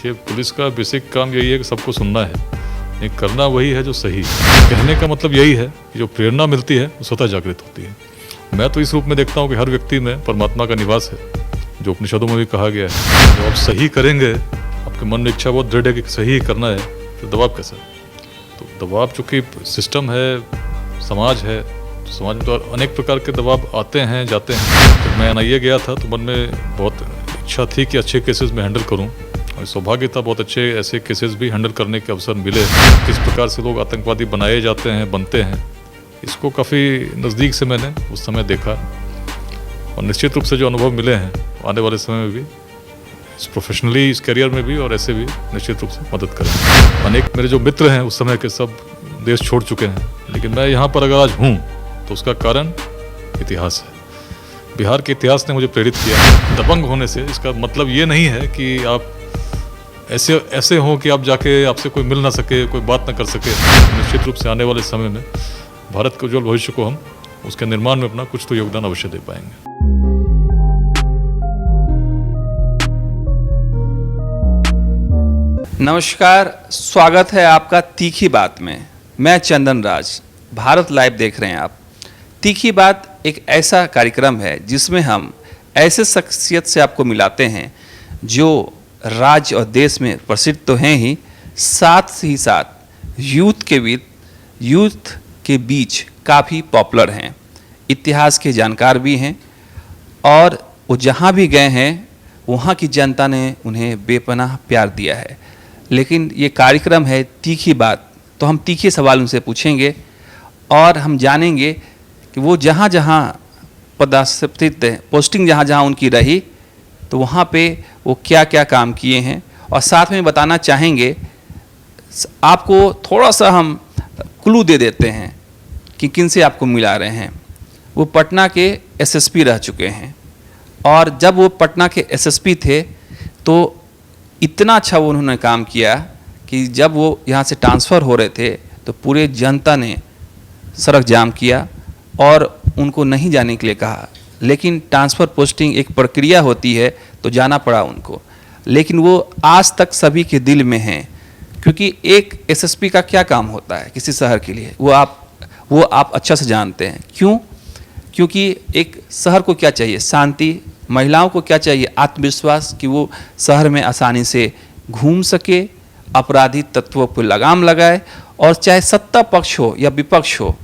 देखिए, पुलिस का बेसिक काम यही है कि सबको सुनना है, नहीं करना वही है जो सही। कहने का मतलब यही है कि जो प्रेरणा मिलती है वो स्वतः जागृत होती है। मैं तो इस रूप में देखता हूँ कि हर व्यक्ति में परमात्मा का निवास है, जो उपनिषदों में भी कहा गया है। जो आप सही करेंगे, आपके मन में इच्छा बहुत दृढ़ है कि सही करना है, तो दबाव कैसा? तो दबाव चूँकि सिस्टम है, समाज है, तो समाज में तो अनेक प्रकार के दबाव आते हैं जाते हैं। जब मैं NIA गया था तो मन में बहुत इच्छा थी कि अच्छे केसेस में हैंडल करूं, और सौभाग्य था बहुत अच्छे ऐसे केसेस भी हैंडल करने के अवसर मिले। किस प्रकार से लोग आतंकवादी बनाए जाते हैं, बनते हैं, इसको काफ़ी नज़दीक से मैंने उस समय देखा। और निश्चित रूप से जो अनुभव मिले हैं आने वाले समय में भी, इस प्रोफेशनली इस करियर में भी और ऐसे भी निश्चित रूप से मदद करें। अनेक मेरे जो मित्र हैं उस समय के सब देश छोड़ चुके हैं, लेकिन मैं यहाँ पर अगर आज हूँ तो उसका कारण इतिहास है। बिहार के इतिहास ने मुझे प्रेरित किया। दबंग होने से इसका मतलब ये नहीं है कि आप ऐसे हो कि आप जाके आपसे कोई मिल ना सके, कोई बात ना कर सके। निश्चित रूप से आने वाले समय में भारत के उज्जवल भविष्य को हम उसके निर्माण में अपना कुछ तो योगदान अवश्य दे पाएंगे। नमस्कार, स्वागत है आपका तीखी बात में। मैं चंदन राज, भारत लाइव देख रहे हैं आप। तीखी बात एक ऐसा कार्यक्रम है जिसमें हम ऐसे शख्सियत से आपको मिलाते हैं जो राज्य और देश में प्रसिद्ध तो हैं ही, साथ ही साथ यूथ के बीच काफ़ी पॉपुलर हैं, इतिहास के जानकार भी हैं, और वो जहाँ भी गए हैं वहाँ की जनता ने उन्हें बेपनाह प्यार दिया है। लेकिन ये कार्यक्रम है तीखी बात, तो हम तीखे सवाल उनसे पूछेंगे और हम जानेंगे कि वो जहाँ जहाँ पदस्थापित पोस्टिंग जहाँ जहाँ उनकी रही तो वहाँ पे वो क्या क्या काम किए हैं, और साथ में बताना चाहेंगे, आपको थोड़ा सा हम क्लू दे देते हैं कि किन से आपको मिला रहे हैं। वो पटना के SSP रह चुके हैं, और जब वो पटना के SSP थे तो इतना अच्छा वो उन्होंने काम किया कि जब वो यहाँ से ट्रांसफ़र हो रहे थे तो पूरे जनता ने सड़क जाम किया और उनको नहीं जाने के लिए कहा। लेकिन ट्रांसफ़र पोस्टिंग एक प्रक्रिया होती है, तो जाना पड़ा उनको। लेकिन वो आज तक सभी के दिल में हैं, क्योंकि एक SSP का क्या काम होता है किसी शहर के लिए, वो आप अच्छा से जानते हैं। क्यों? क्योंकि एक शहर को क्या चाहिए? शांति। महिलाओं को क्या चाहिए? आत्मविश्वास, कि वो शहर में आसानी से घूम सके, अपराधी तत्वों पर लगाम लगाए, और चाहे सत्ता पक्ष हो या विपक्ष हो,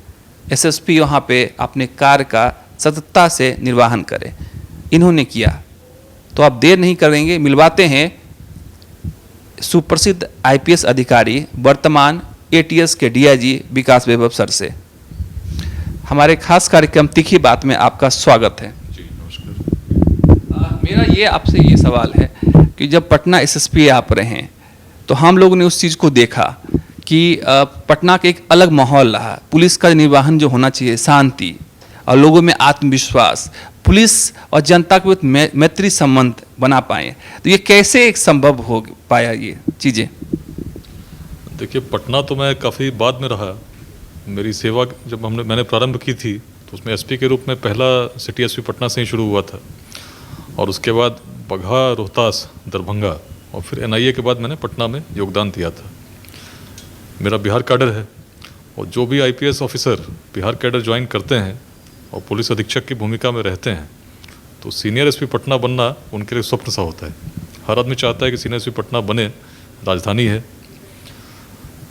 SSP वहाँ पे अपने कार्य का सतता से निर्वहन करे। इन्होंने किया। तो आप देर नहीं करेंगे, मिलवाते हैं सुप्रसिद्ध IPS अधिकारी, वर्तमान ATS के DIG विकास वैभव सर से। हमारे खास कार्यक्रम तीखी बात में आपका स्वागत है। जी नमस्कार। मेरा ये आपसे ये सवाल है कि जब पटना SSP आप रहे हैं तो हम लोगों ने उस चीज़ को देखा कि पटना का एक अलग माहौल रहा। पुलिस का निर्वहन जो होना चाहिए, शांति और लोगों में आत्मविश्वास, पुलिस और जनता के बीच मैत्री संबंध बना पाए, तो ये कैसे एक संभव हो पाया ये चीज़ें? देखिए, पटना तो मैं काफ़ी बाद में रहा। मेरी सेवा जब मैंने प्रारंभ की थी तो उसमें SP के रूप में पहला सिटी SP पटना से ही शुरू हुआ था, और उसके बाद बगहा, रोहतास, दरभंगा, और फिर NIA के बाद मैंने पटना में योगदान दिया था। मेरा बिहार कैडर है, और जो भी IPS officer Bihar cadre join करते हैं और पुलिस अधीक्षक की भूमिका में रहते हैं, तो सीनियर SP पटना बनना उनके लिए स्वप्न सा होता है। हर आदमी चाहता है कि सीनियर SP पटना बने। राजधानी है,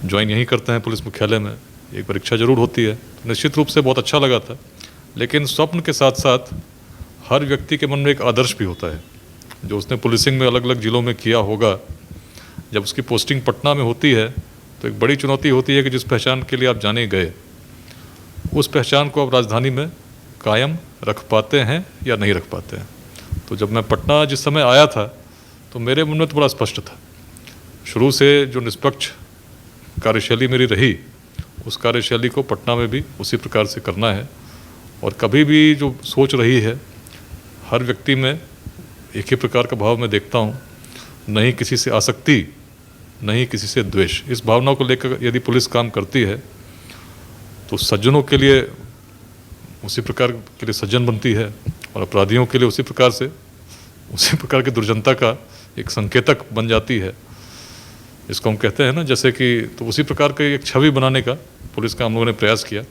ज्वाइन यहीं करते हैं पुलिस मुख्यालय में, एक परीक्षा जरूर होती है। तो निश्चित रूप से बहुत अच्छा लगा था। लेकिन स्वप्न के साथ साथ हर व्यक्ति के मन में एक आदर्श भी होता है, जो उसने पुलिसिंग में अलग अलग ज़िलों में किया होगा। जब उसकी पोस्टिंग पटना में होती है तो एक बड़ी चुनौती होती है कि जिस पहचान के लिए आप जाने गए, उस पहचान को आप राजधानी में कायम रख पाते हैं या नहीं रख पाते हैं। तो जब मैं पटना जिस समय आया था तो मेरे मन में तो बड़ा स्पष्ट था। शुरू से जो निष्पक्ष कार्यशैली मेरी रही, उस कार्यशैली को पटना में भी उसी प्रकार से करना है। और कभी भी जो सोच रही है, हर व्यक्ति में एक ही प्रकार का भाव मैं देखता हूँ, नहीं किसी से आसक्ति, नहीं किसी से द्वेष। इस भावना को लेकर यदि पुलिस काम करती है तो सज्जनों के लिए उसी प्रकार के लिए सज्जन बनती है, और अपराधियों के लिए उसी प्रकार की दुर्जनता का एक संकेतक बन जाती है। इसको हम कहते हैं ना, जैसे कि तो उसी प्रकार की एक छवि बनाने का पुलिस का हम लोगों ने प्रयास किया।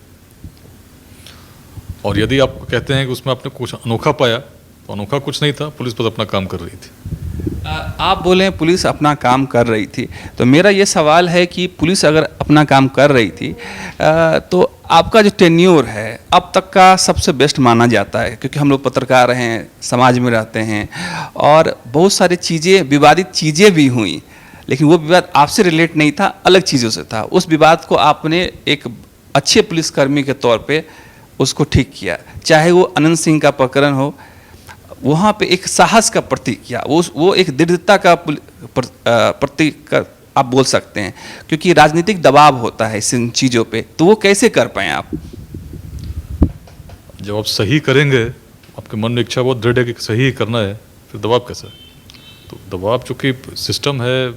और यदि आप कहते हैं कि उसमें आपने कुछ अनोखा पाया, तो अनोखा कुछ नहीं था, पुलिस बस अपना काम कर रही थी। आप बोले पुलिस अपना काम कर रही थी, तो मेरा ये सवाल है कि पुलिस अगर अपना काम कर रही थी तो आपका जो टेन्योर है अब तक का सबसे बेस्ट माना जाता है, क्योंकि हम लोग पत्रकार हैं, समाज में रहते हैं और बहुत सारी चीज़ें, विवादित चीज़ें भी हुई, लेकिन वो विवाद आपसे रिलेट नहीं था, अलग चीज़ों से था। उस विवाद को आपने एक अच्छे पुलिसकर्मी के तौर पे उसको ठीक किया, चाहे वो अनंत सिंह का प्रकरण हो, वहाँ पे एक साहस का प्रतीक किया, वो एक दृढ़ता का प्रतीक आप बोल सकते हैं, क्योंकि राजनीतिक दबाव होता है इन चीज़ों पे, तो वो कैसे कर पाए आप? जब आप सही करेंगे, आपके मन में इच्छा बहुत दृढ़ है कि सही करना है, फिर दबाव कैसा है? तो दबाव चूँकि सिस्टम है,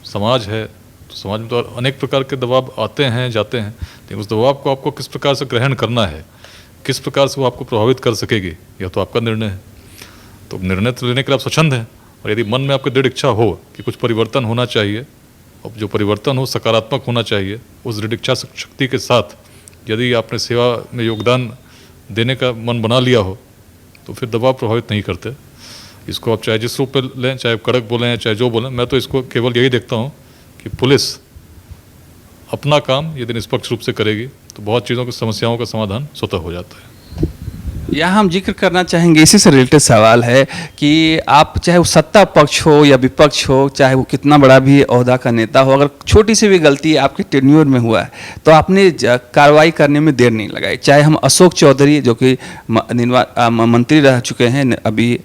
समाज है, तो समाज में तो अनेक प्रकार के दबाव आते हैं जाते हैं, लेकिन उस दबाव को आपको किस प्रकार से ग्रहण करना है, किस प्रकार से वो आपको प्रभावित कर सकेगी, यह तो आपका निर्णय है। तो निर्णय तो लेने के लिए आप स्वच्छंद हैं, और यदि मन में आपकी दृढ़ इच्छा हो कि कुछ परिवर्तन होना चाहिए, और जो परिवर्तन हो सकारात्मक होना चाहिए, उस दृढ़ इच्छा शक्ति के साथ यदि आपने सेवा में योगदान देने का मन बना लिया हो, तो फिर दबाव प्रभावित नहीं करते। इसको आप चाहे जिस रूप में लें, चाहे कड़क बोलें चाहे जो बोलें, मैं तो इसको केवल यही देखता हूँ कि पुलिस अपना काम यदि निष्पक्ष रूप से करेगी तो बहुत चीज़ों की समस्याओं का समाधान स्वतः हो जाता है। यहाँ हम जिक्र करना चाहेंगे, इसी से रिलेटेड सवाल है कि आप चाहे वो सत्ता पक्ष हो या विपक्ष हो, चाहे वो कितना बड़ा भी ओहदा का नेता हो, अगर छोटी सी भी गलती आपके टेन्योर में हुआ है तो आपने कार्रवाई करने में देर नहीं लगाई। चाहे हम अशोक चौधरी जो कि मंत्री रह चुके हैं, अभी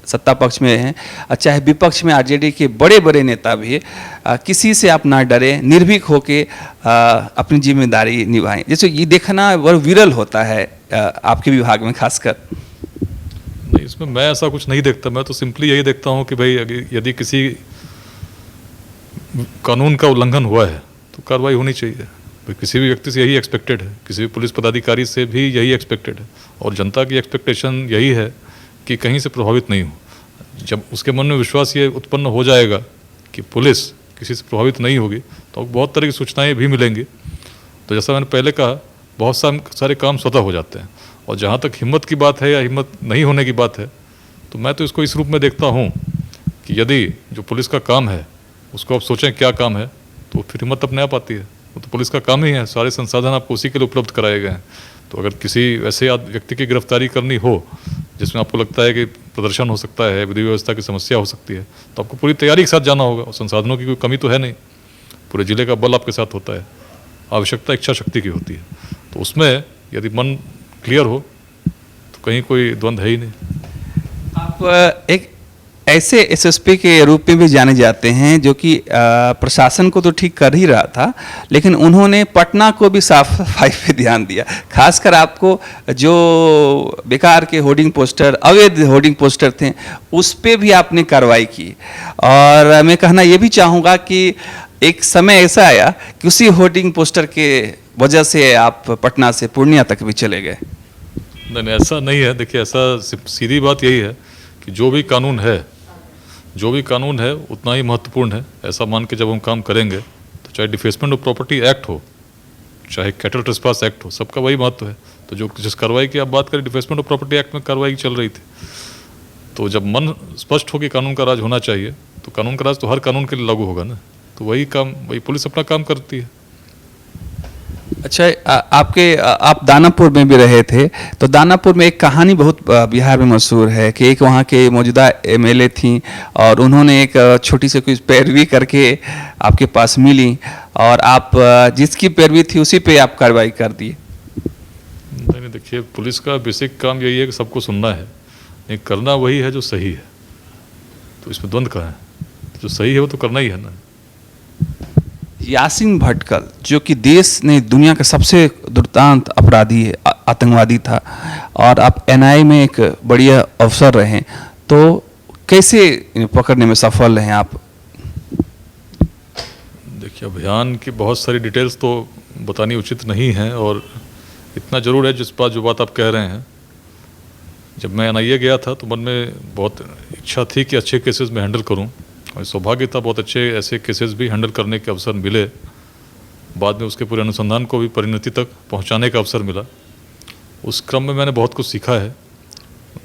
सत्ता पक्ष में हैं, चाहे विपक्ष में आरजेडी के बड़े बड़े नेता भी, किसी से आप ना डरे, निर्भीक होके अपनी जिम्मेदारी निभाएं। जैसे ये देखना बड़ा विरल होता है आपके विभाग में खासकर। नहीं, इसमें मैं ऐसा कुछ नहीं देखता, मैं तो सिंपली यही देखता हूँ कि भाई यदि किसी कानून का उल्लंघन हुआ है तो कार्रवाई होनी चाहिए। भाई किसी भी व्यक्ति से यही एक्सपेक्टेड है, किसी भी पुलिस पदाधिकारी से भी यही एक्सपेक्टेड है, और जनता की एक्सपेक्टेशन यही है कि कहीं से प्रभावित नहीं हो। जब उसके मन में विश्वास ये उत्पन्न हो जाएगा कि पुलिस किसी से प्रभावित नहीं होगी, तो बहुत तरह की सूचनाएं भी मिलेंगी। तो जैसा मैंने पहले कहा, बहुत सारे काम स्वतः हो जाते हैं। और जहाँ तक हिम्मत की बात है या हिम्मत नहीं होने की बात है, तो मैं तो इसको इस रूप में देखता हूँ कि यदि जो पुलिस का काम है उसको आप सोचें क्या काम है, तो फिर हिम्मत अपने आप आती है। वो तो पुलिस का काम ही है, सारे संसाधन आपको उसी के लिए उपलब्ध कराए गए हैं। तो अगर किसी ऐसे व्यक्ति की गिरफ्तारी करनी हो जिसमें आपको लगता है कि प्रदर्शन हो सकता है, विधि व्यवस्था की समस्या हो सकती है, तो आपको पूरी तैयारी के साथ जाना होगा। और संसाधनों की कोई कमी तो है नहीं, पूरे जिले का बल आपके साथ होता है, आवश्यकता इच्छा शक्ति की होती है। तो उसमें यदि मन क्लियर हो तो कहीं कोई द्वंद्व है ही नहीं। आप एक ऐसे एसएसपी के रूप में भी जाने जाते हैं जो कि प्रशासन को तो ठीक कर ही रहा था, लेकिन उन्होंने पटना को भी साफ सफाई पे ध्यान दिया। खासकर आपको जो बेकार के होर्डिंग पोस्टर, अवैध होर्डिंग पोस्टर थे, उस पे भी आपने कार्रवाई की। और मैं कहना ये भी चाहूँगा कि एक समय ऐसा आया कि उसी होर्डिंग पोस्टर के वजह से आप पटना से पूर्णिया तक भी चले गए। नहीं, ऐसा नहीं है। देखिए, ऐसा सीधी बात यही है कि जो भी कानून है उतना ही महत्वपूर्ण है। ऐसा मान के जब हम काम करेंगे, तो चाहे डिफेसमेंट ऑफ प्रॉपर्टी एक्ट हो, चाहे कैटल ट्रेसपास एक्ट हो, सबका वही महत्व है। तो जो जिस कार्रवाई की आप बात करें, डिफेसमेंट ऑफ प्रॉपर्टी एक्ट में कार्रवाई चल रही थी। तो जब मन स्पष्ट हो कि कानून का राज होना चाहिए, तो कानून का राज तो हर कानून के लिए लागू होगा ना। तो वही पुलिस अपना काम करती है। अच्छा, आप दानापुर में भी रहे थे, तो दानापुर में एक कहानी बहुत बिहार में मशहूर है कि एक वहाँ के मौजूदा एमएलए थी और उन्होंने एक छोटी सी कुछ पैरवी करके आपके पास मिली, और आप जिसकी पैरवी थी उसी पे आप कार्रवाई कर दी। नहीं, देखिए, पुलिस का बेसिक काम यही है कि सबको सुनना है, नहीं करना वही है जो सही है। तो इसमें द्वंद्व कहाँ है? जो सही है वो तो करना ही है ना। यासीन भटकल जो कि देश ने दुनिया का सबसे दुर्दांत अपराधी आतंकवादी था, और आप एनआईए में एक बढ़िया अफसर रहे, तो कैसे पकड़ने में सफल रहे आप? देखिए, अभियान की बहुत सारी डिटेल्स तो बतानी उचित नहीं है, और इतना ज़रूर है जो बात आप कह रहे हैं। जब मैं एनआईए गया था तो मन में बहुत इच्छा थी कि अच्छे केसेस में हैंडल करूं, हमें सौभाग्य था, बहुत अच्छे ऐसे केसेस भी हैंडल करने के अवसर मिले। बाद में उसके पूरे अनुसंधान को भी परिणति तक पहुंचाने का अवसर मिला। उस क्रम में मैंने बहुत कुछ सीखा है।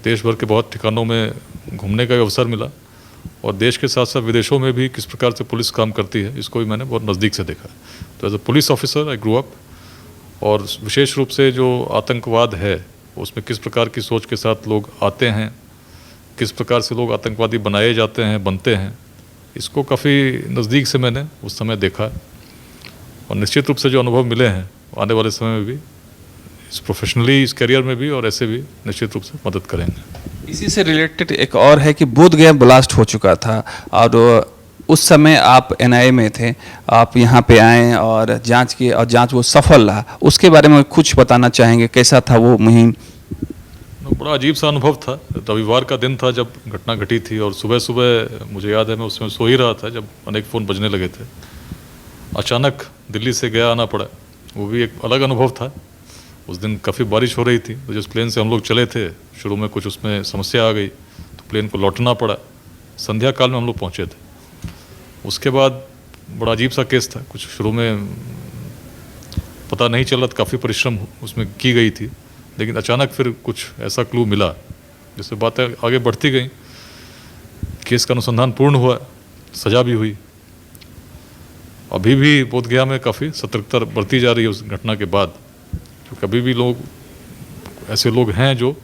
देश भर के बहुत ठिकानों में घूमने का भी अवसर मिला और देश के साथ साथ विदेशों में भी किस प्रकार से पुलिस काम करती है इसको भी मैंने बहुत नज़दीक से देखा है। तो as a police officer I grow up, और विशेष रूप से जो आतंकवाद है उसमें किस प्रकार की सोच के साथ लोग आते हैं, किस प्रकार से लोग आतंकवादी बनाए जाते हैं, बनते हैं, इसको काफ़ी नज़दीक से मैंने उस समय देखा। और निश्चित रूप से जो अनुभव मिले हैं आने वाले समय में भी इस प्रोफेशनली इस करियर में भी और ऐसे भी निश्चित रूप से मदद करेंगे। इसी से रिलेटेड एक और है कि बोधगया ब्लास्ट हो चुका था और उस समय आप एनआईए में थे, आप यहाँ पे आए और जांच की और जांच वो सफल रहा, उसके बारे में कुछ बताना चाहेंगे, कैसा था वो मुहिम? बड़ा अजीब सा अनुभव था। रविवार का दिन था जब घटना घटी थी और सुबह सुबह मुझे याद है मैं उसमें सो ही रहा था जब अनेक फ़ोन बजने लगे थे। अचानक दिल्ली से गया आना पड़ा, वो भी एक अलग अनुभव था। उस दिन काफ़ी बारिश हो रही थी, तो जिस प्लेन से हम लोग चले थे शुरू में कुछ उसमें समस्या आ गई तो प्लेन को लौटना पड़ा। संध्या काल में हम लोग पहुँचे थे। उसके बाद बड़ा अजीब सा केस था, कुछ शुरू में पता नहीं चला, काफ़ी परिश्रम उसमें की गई थी, लेकिन अचानक फिर कुछ ऐसा क्लू मिला जिससे बातें आगे बढ़ती गई। केस का अनुसंधान पूर्ण हुआ, सज़ा भी हुई। अभी भी बोधगया में काफ़ी सतर्कता बरती जा रही है उस घटना के बाद, क्योंकि अभी भी लोग ऐसे लोग हैं जो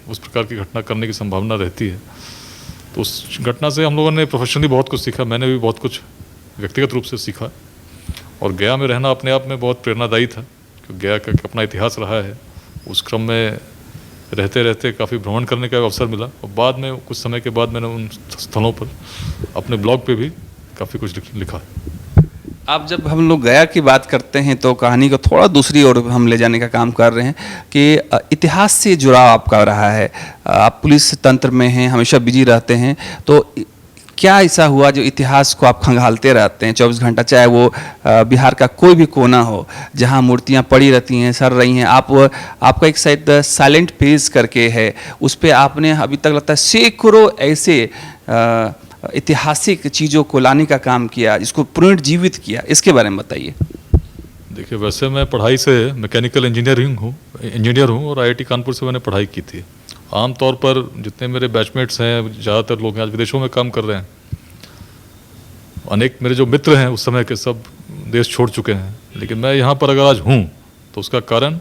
उस प्रकार की घटना करने की संभावना रहती है। तो उस घटना से हम लोगों ने प्रोफेशनली बहुत कुछ सीखा, मैंने भी बहुत कुछ व्यक्तिगत रूप से सीखा। और गया में रहना अपने आप में बहुत प्रेरणादायी था, क्योंकि गया का अपना इतिहास रहा है। उस क्रम में रहते रहते काफ़ी भ्रमण करने का अवसर मिला और बाद में कुछ समय के बाद मैंने उन स्थलों पर अपने ब्लॉग पे भी काफ़ी कुछ लिखा। आप जब हम लोग गया की बात करते हैं तो कहानी को थोड़ा दूसरी ओर हम ले जाने का काम कर रहे हैं कि इतिहास से जुड़ाव आपका रहा है। आप पुलिस तंत्र में हैं, हमेशा बिजी रहते हैं, तो क्या ऐसा हुआ जो इतिहास को आप खंगालते रहते हैं 24 घंटा, चाहे वो बिहार का कोई भी कोना हो जहां मूर्तियां पड़ी रहती हैं, सर रही हैं, आपका एक शायद साइलेंट पेज करके है, उस पर आपने अभी तक लगता है सैकड़ों ऐसे ऐतिहासिक चीज़ों को लाने का काम किया, इसको पुनर्जीवित किया, इसके बारे में बताइए। देखिए, वैसे मैं पढ़ाई से मैकेनिकल इंजीनियर हूँ और आईआईटी कानपुर से मैंने पढ़ाई की थी। आमतौर पर जितने मेरे बैचमेट्स हैं, ज़्यादातर लोग आज विदेशों में काम कर रहे हैं। अनेक मेरे जो मित्र हैं उस समय के सब देश छोड़ चुके हैं, लेकिन मैं यहाँ पर अगर आज हूँ तो उसका कारण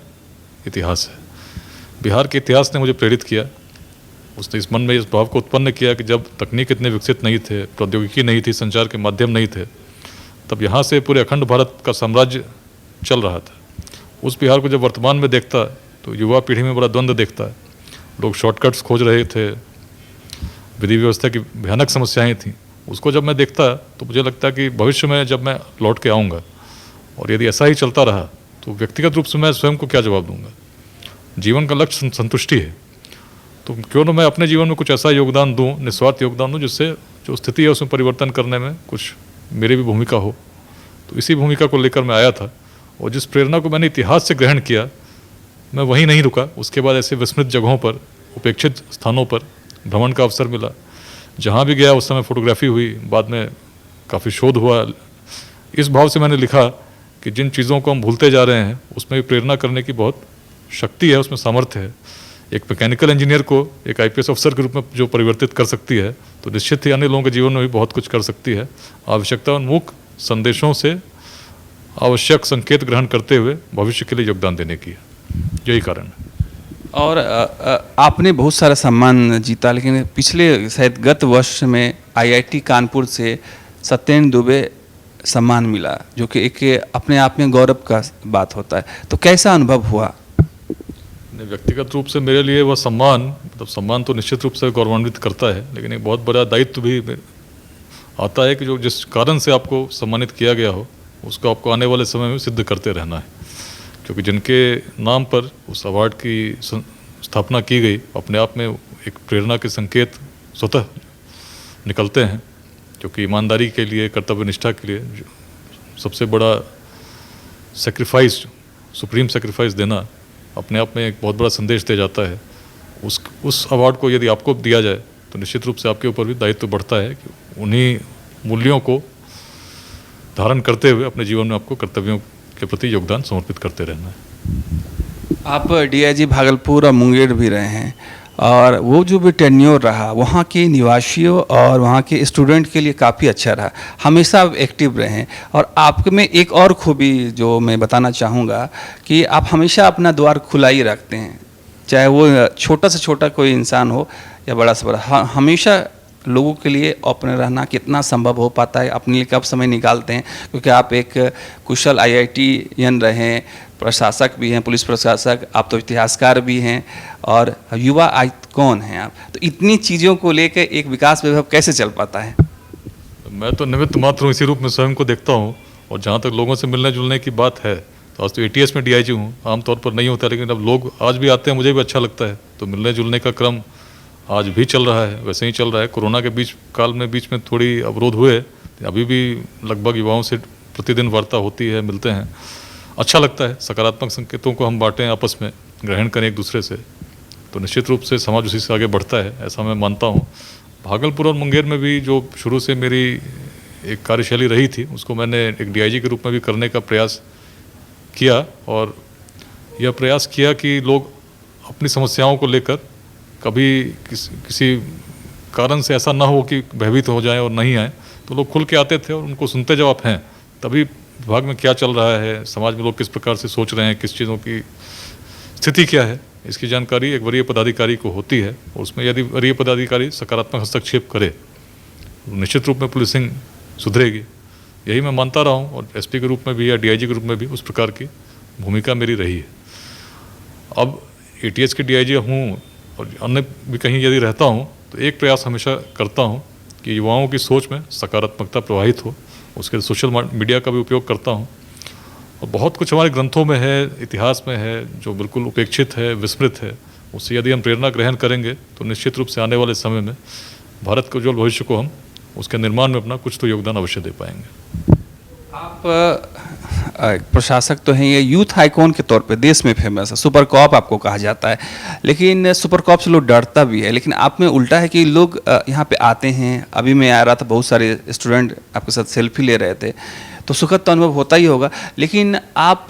इतिहास है। बिहार के इतिहास ने मुझे प्रेरित किया। उसने इस मन में इस भाव को उत्पन्न किया कि जब तकनीक इतने विकसित नहीं थे, प्रौद्योगिकी नहीं थी, संचार के माध्यम नहीं थे, तब यहाँ से पूरे अखंड भारत का साम्राज्य चल रहा था। उस बिहार को जब वर्तमान में देखता है तो युवा पीढ़ी में बड़ा द्वंद्व देखता है। लोग शॉर्टकट्स खोज रहे थे, विधि व्यवस्था की भयानक समस्याएं थीं। उसको जब मैं देखता तो मुझे लगता कि भविष्य में जब मैं लौट के आऊँगा और यदि ऐसा ही चलता रहा तो व्यक्तिगत रूप से मैं स्वयं को क्या जवाब दूंगा। जीवन का लक्ष्य संतुष्टि है, तो क्यों ना मैं अपने जीवन में कुछ ऐसा योगदान दूं, निस्वार्थ योगदान दूं, जिससे जो स्थिति है उसमें परिवर्तन करने में कुछ मेरी भी भूमिका हो। तो इसी भूमिका को लेकर मैं आया था और जिस प्रेरणा को मैंने इतिहास से ग्रहण किया, मैं वहीं नहीं रुका। उसके बाद ऐसे विस्मृत जगहों पर, उपेक्षित स्थानों पर भ्रमण का अवसर मिला। जहाँ भी गया उस समय फोटोग्राफी हुई, बाद में काफ़ी शोध हुआ। इस भाव से मैंने लिखा कि जिन चीज़ों को हम भूलते जा रहे हैं उसमें भी प्रेरणा करने की बहुत शक्ति है, उसमें सामर्थ्य है। एक मैकेनिकल इंजीनियर को एक आईपीएस अफसर के रूप में जो परिवर्तित कर सकती है, तो निश्चित ही अन्य लोगों के जीवन में भी बहुत कुछ कर सकती है। आवश्यकता उन्मुख संदेशों से आवश्यक संकेत ग्रहण करते हुए भविष्य के लिए योगदान देने की है, यही कारण है। और आपने बहुत सारा सम्मान जीता, लेकिन पिछले शायद गत वर्ष में आईआईटी कानपुर से सत्येंद्र दुबे सम्मान मिला, जो कि एक अपने आप में गौरव का बात होता है। तो कैसा अनुभव हुआ? व्यक्तिगत रूप से मेरे लिए वह सम्मान, मतलब सम्मान तो निश्चित रूप से गौरवान्वित करता है, लेकिन एक बहुत बड़ा दायित्व भी आता है कि जो जिस कारण से आपको सम्मानित किया गया हो उसको आपको आने वाले समय में सिद्ध करते रहना है। क्योंकि जिनके नाम पर उस अवार्ड की स्थापना की गई, अपने आप में एक प्रेरणा के संकेत स्वतः निकलते हैं, क्योंकि ईमानदारी के लिए, कर्तव्य निष्ठा के लिए सबसे बड़ा सेक्रीफाइस, सुप्रीम सेक्रीफाइस देना अपने आप में एक बहुत बड़ा संदेश दे जाता है। उस अवार्ड को यदि आपको दिया जाए तो निश्चित रूप से आपके ऊपर भी दायित्व बढ़ता है कि उन्हीं मूल्यों को धारण करते हुए अपने जीवन में आपको कर्तव्यों के प्रति योगदान समर्पित करते रहना है। आप डीआईजी भागलपुर और मुंगेर भी रहे हैं, और वो जो भी टेन्योर रहा वहाँ के निवासियों और वहाँ के स्टूडेंट के लिए काफ़ी अच्छा रहा। हमेशा आप एक्टिव रहे हैं, और आप में एक और खूबी जो मैं बताना चाहूँगा कि आप हमेशा अपना द्वार खुला ही रखते हैं, चाहे वो छोटा से छोटा कोई इंसान हो या बड़ा से बड़ा। हमेशा लोगों के लिए ओपन रहना कितना संभव हो पाता है, अपने लिए कब समय निकालते हैं? क्योंकि आप एक कुशल IITian रहे हैं, प्रशासक भी हैं, पुलिस प्रशासक, आप तो इतिहासकार भी हैं, और युवा आइकॉन हैं आप। तो इतनी चीज़ों को लेकर एक विकास वैभव कैसे चल पाता है? मैं तो निमित्त मात्र हूँ, इसी रूप में स्वयं को देखता हूँ। और जहाँ तक लोगों से मिलने जुलने की बात है, तो आज तो ATS में DIG हूँ, आमतौर पर नहीं होता, लेकिन अब लोग आज भी आते हैं, मुझे भी अच्छा लगता है। तो मिलने जुलने का क्रम आज भी चल रहा है, वैसे ही चल रहा है। कोरोना के बीच में थोड़ी अवरोध हुए, अभी भी लगभग युवाओं से प्रतिदिन वार्ता होती है, मिलते हैं, अच्छा लगता है। सकारात्मक संकेतों को हम बांटें, आपस में ग्रहण करें एक दूसरे से, तो निश्चित रूप से समाज उसी से आगे बढ़ता है, ऐसा मैं मानता हूँ। भागलपुर और मुंगेर में भी जो शुरू से मेरी एक कार्यशैली रही थी, उसको मैंने एक DIG के रूप में भी करने का प्रयास किया, और यह प्रयास किया कि लोग अपनी समस्याओं को लेकर कभी किसी कारण से ऐसा ना हो कि भयभीत हो जाएं और नहीं आए, तो लोग खुल के आते थे, और उनको सुनते जब आप हैं, तभी विभाग में क्या चल रहा है, समाज में लोग किस प्रकार से सोच रहे हैं, किस चीज़ों की स्थिति क्या है, इसकी जानकारी एक वरीय पदाधिकारी को होती है। और उसमें यदि वरीय पदाधिकारी सकारात्मक हस्तक्षेप करे, तो निश्चित रूप में पुलिसिंग सुधरेगी। यही मैं मानता रहा हूँ, और SP के रूप में भी या DIG के रूप में भी उस प्रकार की भूमिका मेरी रही है। अब ATS के DIG हूँ और अन्य भी कहीं यदि रहता हूँ, तो एक प्रयास हमेशा करता हूँ कि युवाओं की सोच में सकारात्मकता प्रवाहित हो। उसके सोशल मीडिया का भी उपयोग करता हूँ, और बहुत कुछ हमारे ग्रंथों में है, इतिहास में है, जो बिल्कुल उपेक्षित है, विस्मृत है। उससे यदि हम प्रेरणा ग्रहण करेंगे, तो निश्चित रूप से आने वाले समय में भारत के उज्ज्वल भविष्य को हम उसके निर्माण में अपना कुछ तो योगदान अवश्य दे पाएंगे। आप प्रशासक तो हैं, ये यूथ आइकॉन के तौर पे देश में फेमस है, सुपर कॉप आपको कहा जाता है, लेकिन सुपर कॉप से लोग डरता भी है। लेकिन आप में उल्टा है कि लोग यहाँ पे आते हैं। अभी मैं आ रहा था, बहुत सारे स्टूडेंट आपके साथ सेल्फी ले रहे थे, तो सुखद तो अनुभव होता ही होगा। लेकिन आप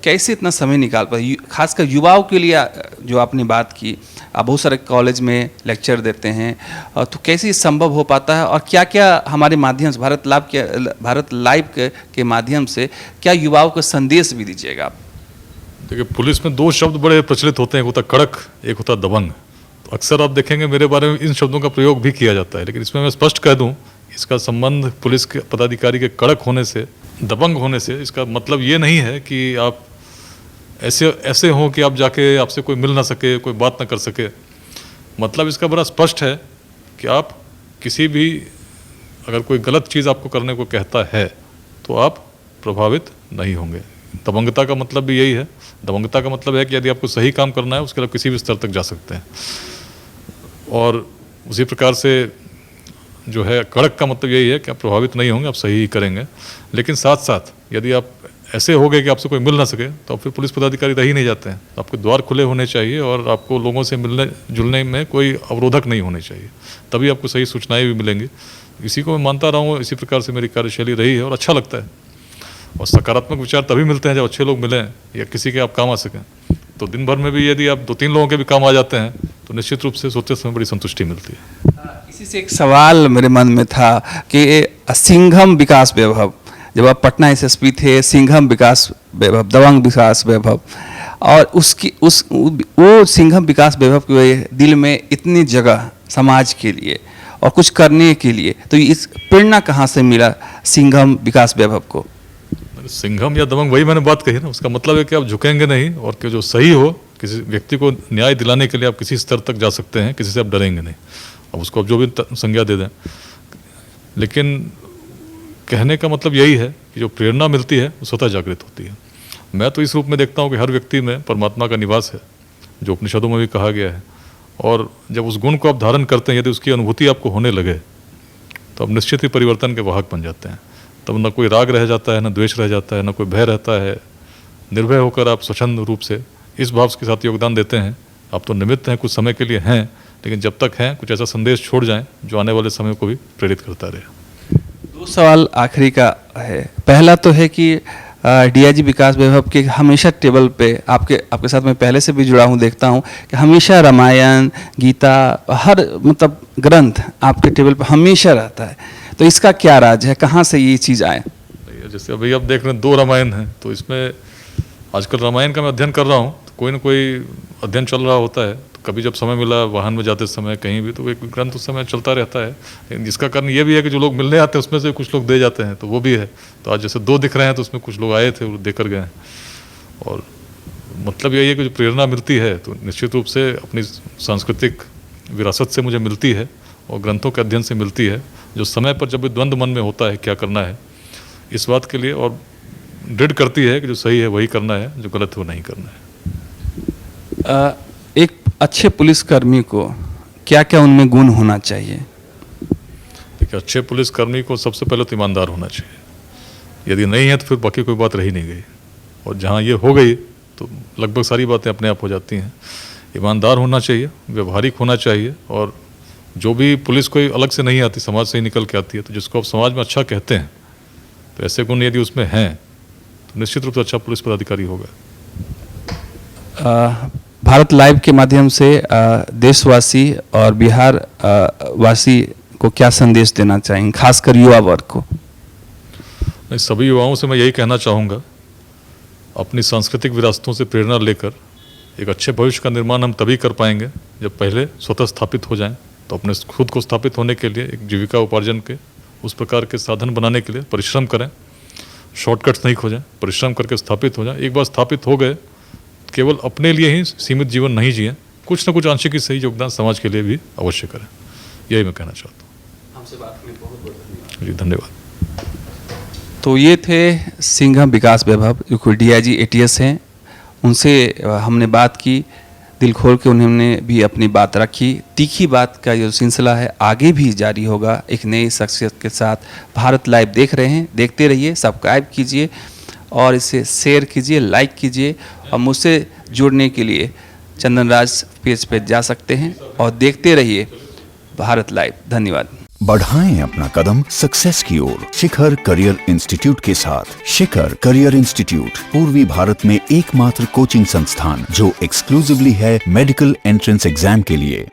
कैसे इतना समय निकाल पाए, खासकर युवाओं के लिए? जो आपने बात की, आप बहुत सारे कॉलेज में लेक्चर देते हैं, तो कैसे ये संभव हो पाता है, और क्या क्या हमारे माध्यम से भारत लाइव के माध्यम से क्या युवाओं को संदेश भी दीजिएगा आप? देखिए, पुलिस में 2 शब्द बड़े प्रचलित होते हैं, एक होता कड़क, एक होता दबंग। तो अक्सर आप देखेंगे मेरे बारे में इन शब्दों का प्रयोग भी किया जाता है, लेकिन इसमें मैं स्पष्ट कह दूं, इसका संबंध पुलिस के पदाधिकारी के कड़क होने से, दबंग होने से, इसका मतलब ये नहीं है कि आप ऐसे हों कि आप जाके आपसे कोई मिल ना सके, कोई बात ना कर सके। मतलब इसका बड़ा स्पष्ट है कि आप किसी भी, अगर कोई गलत चीज़ आपको करने को कहता है, तो आप प्रभावित नहीं होंगे। दबंगता का मतलब भी यही है। दबंगता का मतलब है कि यदि आपको सही काम करना है, उसके लिए आप किसी भी स्तर तक जा सकते हैं। और उसी प्रकार से जो है कड़क का मतलब यही है कि आप प्रभावित नहीं होंगे, आप सही ही करेंगे। लेकिन साथ साथ यदि आप ऐसे हो गए कि आपसे कोई मिल ना सके, तो आप फिर पुलिस पदाधिकारी रह ही नहीं जाते हैं। आपके द्वार खुले होने चाहिए, और आपको लोगों से मिलने जुलने में कोई अवरोधक नहीं होने चाहिए, तभी आपको सही सूचनाएं भी मिलेंगी। इसी को मैं मानता रहा हूँ, इसी प्रकार से मेरी कार्यशैली रही है, और अच्छा लगता है। और सकारात्मक विचार तभी मिलते हैं जब अच्छे लोग मिलें, या किसी के आप काम आ सकें। तो दिन भर में भी यदि आप 2-3 लोगों के भी काम आ जाते हैं, तो निश्चित रूप से सोचते समय बड़ी संतुष्टि मिलती है। इसी से एक सवाल मेरे मन में था कि सिंघम विकास वैभव, जब आप पटना SSP थे, सिंघम विकास वैभव, दबंग विकास वैभव, और वो सिंघम विकास वैभव के दिल में इतनी जगह समाज के लिए और कुछ करने के लिए, तो इस प्रेरणा कहाँ से मिला सिंघम विकास वैभव को? सिंघम या दबंग, वही मैंने बात कही ना। उसका मतलब है कि आप झुकेंगे नहीं, और कि जो सही हो, किसी व्यक्ति को न्याय दिलाने के लिए आप किसी स्तर तक जा सकते हैं, किसी से आप डरेंगे नहीं। अब उसको आप जो भी संज्ञा दे दें, लेकिन कहने का मतलब यही है कि जो प्रेरणा मिलती है वो स्वतः जागृत होती है। मैं तो इस रूप में देखता हूँ कि हर व्यक्ति में परमात्मा का निवास है, जो उपनिषदों में भी कहा गया है। और जब उस गुण को आप धारण करते हैं, यदि उसकी अनुभूति आपको होने लगे, तो आप निश्चित ही परिवर्तन के वाहक बन जाते हैं। तब न कोई राग रह जाता है, न द्वेष रह जाता है, न कोई भय रहता है। निर्भय होकर आप स्वच्छंद रूप से इस भाव के साथ योगदान देते हैं। आप तो निमित्त हैं, कुछ समय के लिए हैं, लेकिन जब तक हैं, कुछ ऐसा संदेश छोड़ जाएं जो आने वाले समय को भी प्रेरित करता रहे। दो सवाल आखिरी का है। पहला तो है कि डीआईजी विकास वैभव के हमेशा टेबल पे आपके साथ मैं पहले से भी जुड़ा हूँ, देखता हूँ कि हमेशा रामायण, गीता, हर मतलब ग्रंथ आपके टेबल पे हमेशा रहता है। तो इसका क्या राज है, कहाँ से ये चीज़ आए? जैसे अभी आप देख रहे हैं 2 रामायण हैं, तो इसमें आजकल रामायण का मैं अध्ययन कर रहा हूँ, तो कोई ना कोई अध्ययन चल रहा होता है। तो कभी जब समय मिला वाहन में जाते समय कहीं भी, तो एक ग्रंथ उस समय चलता रहता है। लेकिन जिसका कारण ये भी है कि जो लोग मिलने आते हैं उसमें से कुछ लोग दे जाते हैं, तो वो भी है। तो आज जैसे 2 दिख रहे हैं, तो उसमें कुछ लोग आए थे और देकर गए हैं। और मतलब यही है कि जो प्रेरणा मिलती है तो निश्चित रूप से अपनी सांस्कृतिक विरासत से मुझे मिलती है और ग्रंथों के अध्ययन से मिलती है, जो समय पर जब भी द्वंद्व मन में होता है क्या करना है इस बात के लिए, और दृढ़ करती है कि जो सही है वही करना है, जो गलत है वो नहीं करना है। एक अच्छे पुलिसकर्मी को क्या क्या उनमें गुण होना चाहिए? देखिए, अच्छे पुलिसकर्मी को सबसे पहले तो ईमानदार होना चाहिए। यदि नहीं है तो फिर बाकी कोई बात रही नहीं गई, और जहाँ ये हो गई तो लगभग सारी बातें अपने आप हो जाती हैं। ईमानदार होना चाहिए, व्यवहारिक होना चाहिए, और जो भी पुलिस कोई अलग से नहीं आती, समाज से ही निकल के आती है, तो जिसको आप समाज में अच्छा कहते हैं, तो ऐसे गुण यदि उसमें हैं तो निश्चित रूप से अच्छा पुलिस पदाधिकारी होगा। भारत लाइव के माध्यम से देशवासी और बिहार वासी को क्या संदेश देना चाहेंगे, खासकर युवा वर्ग को? मैं सभी युवाओं से मैं यही कहना चाहूँगा, अपनी सांस्कृतिक विरासतों से प्रेरणा लेकर एक अच्छे भविष्य का निर्माण हम तभी कर पाएंगे जब पहले स्वतः स्थापित हो जाएं। तो अपने खुद को स्थापित होने के लिए एक जीविका उपार्जन के उस प्रकार के साधन बनाने के लिए परिश्रम करें, शॉर्टकट्स नहीं खोजें, परिश्रम करके स्थापित हो जाएं। एक बार स्थापित हो गए, केवल अपने लिए ही सीमित जीवन नहीं जिए, कुछ ना कुछ आंशिक ही सही योगदान समाज के लिए भी अवश्य करें। यही मैं कहना चाहता हूँ। हमसे बात करने बहुत बहुत धन्यवाद। जी धन्यवाद। तो ये थे सिंघम विकास वैभव, जो कि डीआईजी एटीएस हैं। उनसे हमने बात की, दिल खोल के उन्होंने भी अपनी बात रखी। तीखी बात का जो सिलसिला है आगे भी जारी होगा एक नई शख्सियत के साथ। भारत लाइव देख रहे हैं, देखते रहिए, सब्सक्राइब कीजिए और इसे शेयर कीजिए, लाइक कीजिए। और मुझसे जुड़ने के लिए चंदन राज पेज पे जा सकते हैं और देखते रहिए भारत लाइव। धन्यवाद। बढ़ाएं अपना कदम सक्सेस की ओर शिखर करियर इंस्टीट्यूट के साथ। शिखर करियर इंस्टीट्यूट पूर्वी भारत में एकमात्र कोचिंग संस्थान जो एक्सक्लूसिवली है मेडिकल एंट्रेंस एग्जाम के लिए।